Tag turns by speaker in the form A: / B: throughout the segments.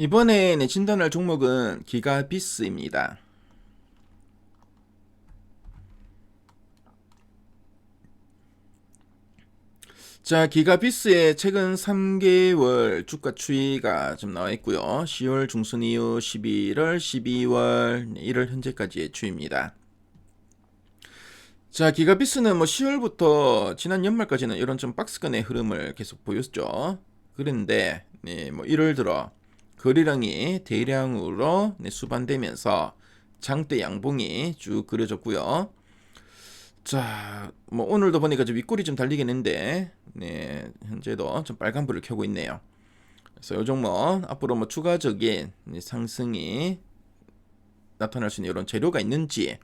A: 이번에 진단할 종목은 기가비스입니다. 자, 기가비스의 최근 3개월 주가 추이가 좀 나와 있고요. 10월 중순 이후 11월, 12월, 1월 현재까지의 추이입니다. 자, 기가비스는 10월부터 지난 연말까지는 이런 좀 박스권의 흐름을 계속 보였죠. 그런데 1월 들어 거래량이 대량으로 수반되면서 장대 양봉이 쭉 그려졌고요. 자, 오늘도 보니까 좀 윗골이 좀 달리긴 했는데, 현재도 좀 빨간불을 켜고 있네요. 그래서 요 종목 앞으로 추가적인 상승이 나타날 수 있는 이런 재료가 있는지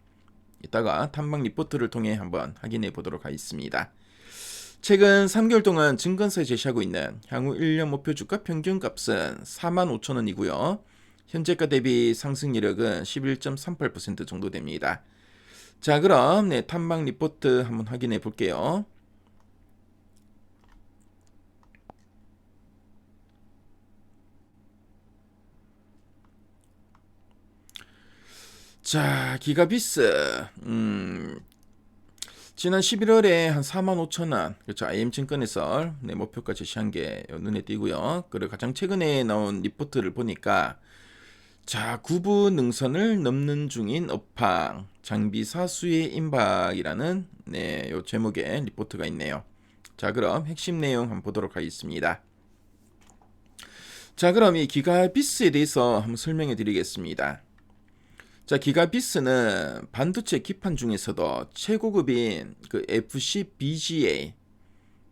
A: 이따가 탐방 리포트를 통해 한번 확인해 보도록 하겠습니다. 최근 3개월 동안 증권사에 제시하고 있는 향후 1년 목표 주가 평균값은 45,000원이고요. 현재가 대비 상승 여력은 11.38% 정도 됩니다. 자, 그럼 탐방 리포트 한번 확인해 볼게요. 자, 기가비스 지난 11월에 한 45,000원, 그렇죠. IM증권에서 목표가 제시한 게 눈에 띄고요. 그리고 가장 최근에 나온 리포트를 보니까 자, 구부 능선을 넘는 중인 업황, 장비사 수의 임박이라는 요 제목의 리포트가 있네요. 자, 그럼 핵심 내용 한번 보도록 하겠습니다. 자, 그럼 이 기가비스에 대해서 한번 설명해 드리겠습니다. 자, 기가비스는 반도체 기판 중에서도 최고급인 그 FCBGA,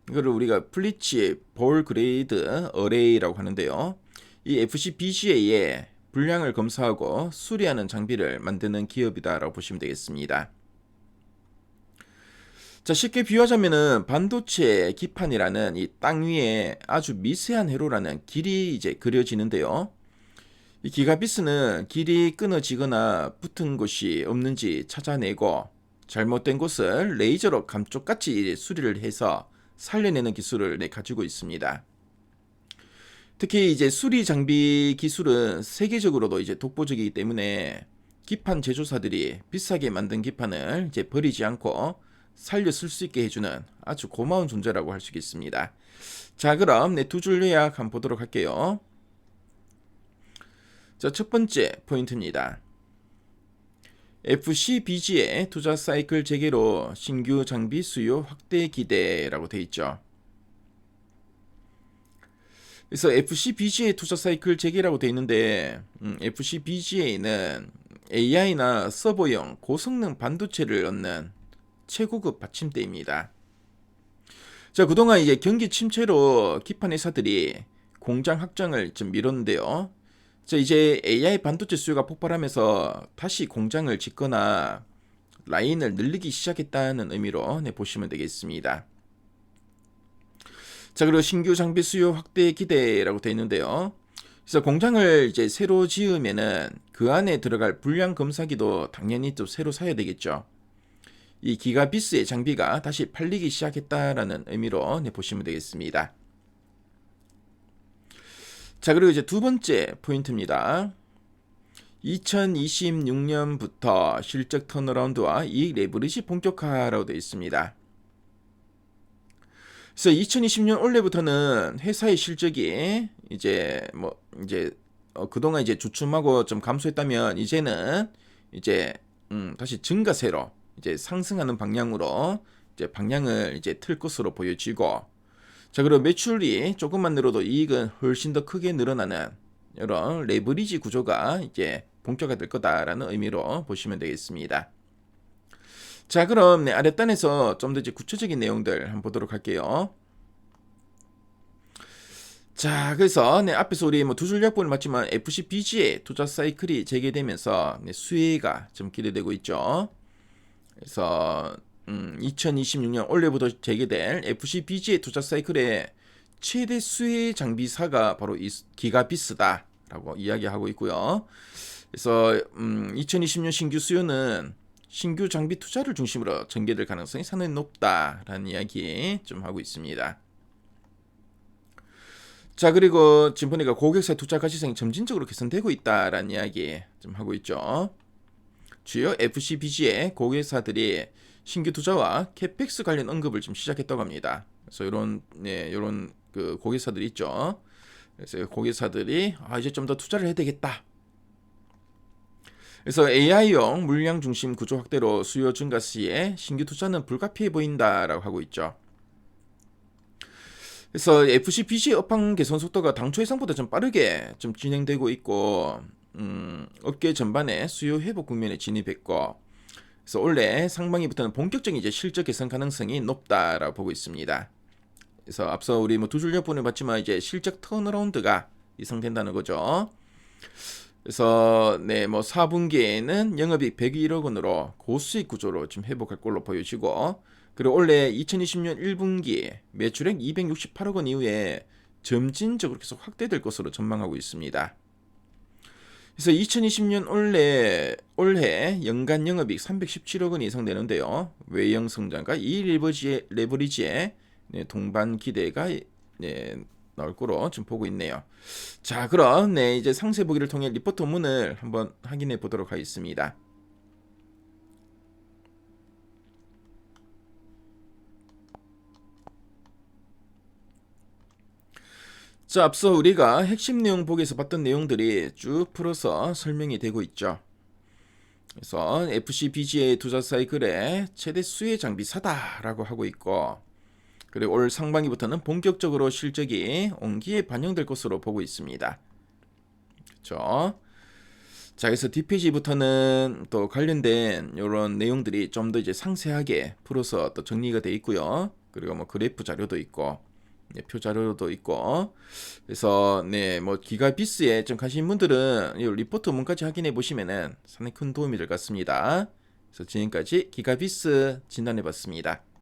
A: 이거를 우리가 플리치 볼 그레이드 어레이라고 하는데요. 이 FCBGA의 불량을 검사하고 수리하는 장비를 만드는 기업이다라고 보시면 되겠습니다. 자, 쉽게 비유하자면은 반도체 기판이라는 이 땅 위에 아주 미세한 회로라는 길이 이제 그려지는데요. 이 기가비스는 길이 끊어지거나 붙은 곳이 없는지 찾아내고 잘못된 곳을 레이저로 감쪽같이 수리를 해서 살려내는 기술을 가지고 있습니다. 특히 이제 수리 장비 기술은 세계적으로도 이제 독보적이기 때문에 기판 제조사들이 비싸게 만든 기판을 이제 버리지 않고 살려 쓸 수 있게 해주는 아주 고마운 존재라고 할 수 있겠습니다. 자, 그럼 두 줄 요약 한번 보도록 할게요. 자, 첫 번째 포인트입니다. FCBG의 투자 사이클 재개로 신규 장비 수요 확대 기대라고 되어 있죠. 그래서 FCBGA 투자 사이클 재개라고 되어 있는데 FCBGA는 AI나 서버용 고성능 반도체를 얻는 최고급 받침대입니다. 자, 그동안 이제 경기 침체로 기판 회사들이 공장 확장을 좀 미뤘는데요. 자, 이제 AI 반도체 수요가 폭발하면서 다시 공장을 짓거나 라인을 늘리기 시작했다는 의미로 보시면 되겠습니다. 자, 그리고 신규 장비 수요 확대 기대라고 되어 있는데요. 그래서 공장을 이제 새로 지으면은 그 안에 들어갈 불량 검사기도 당연히 또 새로 사야 되겠죠. 이 기가비스의 장비가 다시 팔리기 시작했다라는 의미로 보시면 되겠습니다. 자, 그리고 이제 두 번째 포인트입니다. 2026년부터 실적 턴어라운드와 이익 레버리지 본격화라고 되어 있습니다. 그래서 2020년 올해부터는 회사의 실적이 이제 그동안 이제 주춤하고 좀 감소했다면 이제는 이제 다시 증가세로 이제 상승하는 방향으로 이제 방향을 이제 틀 것으로 보여지고, 자, 그리고 매출이 조금만 늘어도 이익은 훨씬 더 크게 늘어나는 이런 레버리지 구조가 이제 본격화될 거다라는 의미로 보시면 되겠습니다. 자, 그럼 아랫단에서 좀 더 이제 구체적인 내용들 한번 보도록 할게요. 자, 그래서 앞에서 우리 두 줄 약분을 맞지만 FCBG의 투자 사이클이 재개되면서 수혜가 좀 기대되고 있죠. 그래서 2026년 올해부터 재개될 FCBG의 투자 사이클의 최대 수혜 장비사가 바로 이 기가비스다라고 이야기하고 있고요. 그래서 2020년 신규 수요는 신규 장비 투자를 중심으로 전개될 가능성이 상당히 높다라는 이야기 좀 하고 있습니다. 자, 그리고 지금 보니까 고객사 투자 가치성이 점진적으로 개선되고 있다라는 이야기 좀 하고 있죠. 주요 FCBG의 고객사들이 신규 투자와 캐펙스 관련 언급을 좀 시작했다고 합니다. 그래서 이런 그 고객사들이 있죠. 그래서 고객사들이 이제 좀 더 투자를 해야 되겠다. 그래서 AI용 물량 중심 구조 확대로 수요 증가 시에 신규 투자는 불가피해 보인다라고 하고 있죠. 그래서 FCBG 업황 개선 속도가 당초 예상보다 좀 빠르게 좀 진행되고 있고, 업계 전반에 수요 회복 국면에 진입했고, 그래서 올해 상반기부터는 본격적인 이제 실적 개선 가능성이 높다라고 보고 있습니다. 그래서 앞서 우리 뭐 두 줄 여분을 봤지만 이제 실적 턴어라운드가 예상된다는 거죠. 그래서 뭐 4분기에는 영업이익 101억 원으로 고수익 구조로 지금 회복할 걸로 보여지고, 그리고 올해 2020년 1분기 매출액 268억 원 이후에 점진적으로 계속 확대될 것으로 전망하고 있습니다. 그래서 2020년 올해 연간 영업이익 317억 원이 예상되는데요. 외형 성장과 이 레버리지의 동반 기대가 나올 거로 지금 보고 있네요. 자, 그럼 이제 상세 보기를 통해 리포트 원문을 한번 확인해 보도록 하겠습니다. 자, 앞서 우리가 핵심 내용 보기에서 봤던 내용들이 쭉 풀어서 설명이 되고 있죠. 그래서 FCBGA 투자 사이클의 최대 수혜 장비사다라고 하고 있고, 그리고 올 상반기부터는 본격적으로 실적이 온기에 반영될 것으로 보고 있습니다. 그렇죠? 자, 그래서 뒷페이지부터는 또 관련된 이런 내용들이 좀 더 이제 상세하게 풀어서 또 정리가 돼 있고요. 그리고 뭐 그래프 자료도 있고, 표 자료도 있고, 그래서 뭐 기가비스에 좀 관심 분들은 이 리포트 문까지 확인해 보시면은 상당히 큰 도움이 될 것 같습니다. 그래서 지금까지 기가비스 진단해 봤습니다.